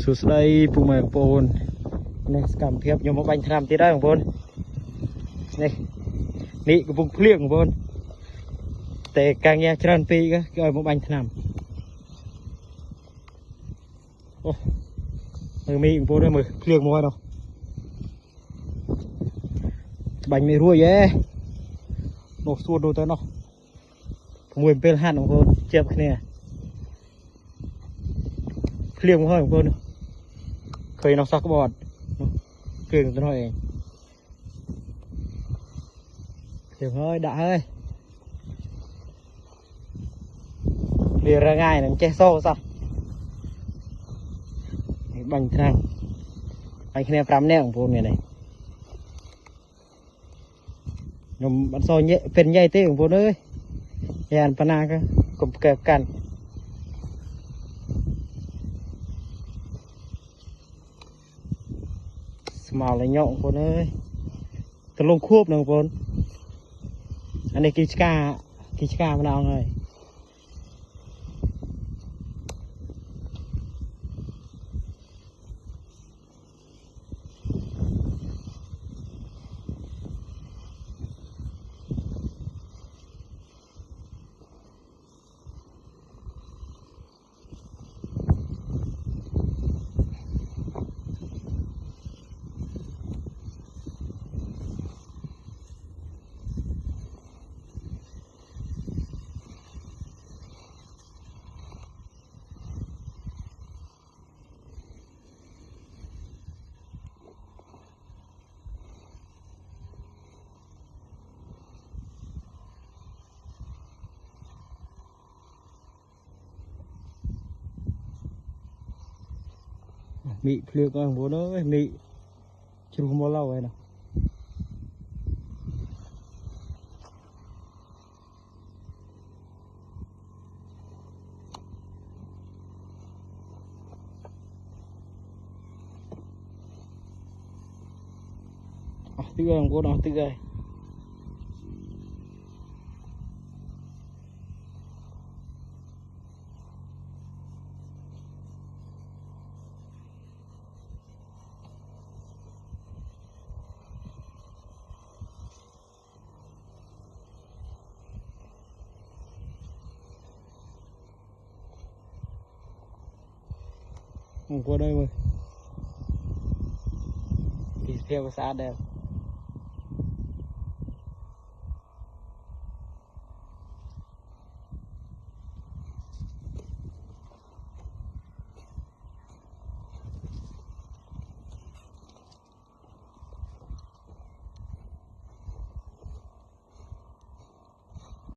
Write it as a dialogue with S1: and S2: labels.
S1: Sụt đây phụ mày bồn này cảm thiệp nhiều một bánh tham tí đâyของbồn này nị cái vùng phliếngของbồnแต่càng nghe tràn pi cái một bánh tham ô mi của bồn đây mày phliếng mua đâu bánh mì ruồi vậy nổ xuôi đôi tới nó mùi bên hànของbồn chẹp cái này phliếng một hơiของbồn khơi nó sắc bọt phliếng tôi nói phliếng hơi đã hơi lìa ra ngay nó che sâu sao bánh thang bánh này pram nè của bồn này này nhom bắn soi nhẹ phên nhảy tê của bồn ơi hèn pana cơ cùng kẹp cằn màu lại nhộng bồn ơi từ lông khuốc nè bồn anh này kichka vào nào này mị phliếng con bố ơi mị chưa không bao lâu rồi nào tươi không có đó tươi không qua đây rồi thì theo cái xã đẹp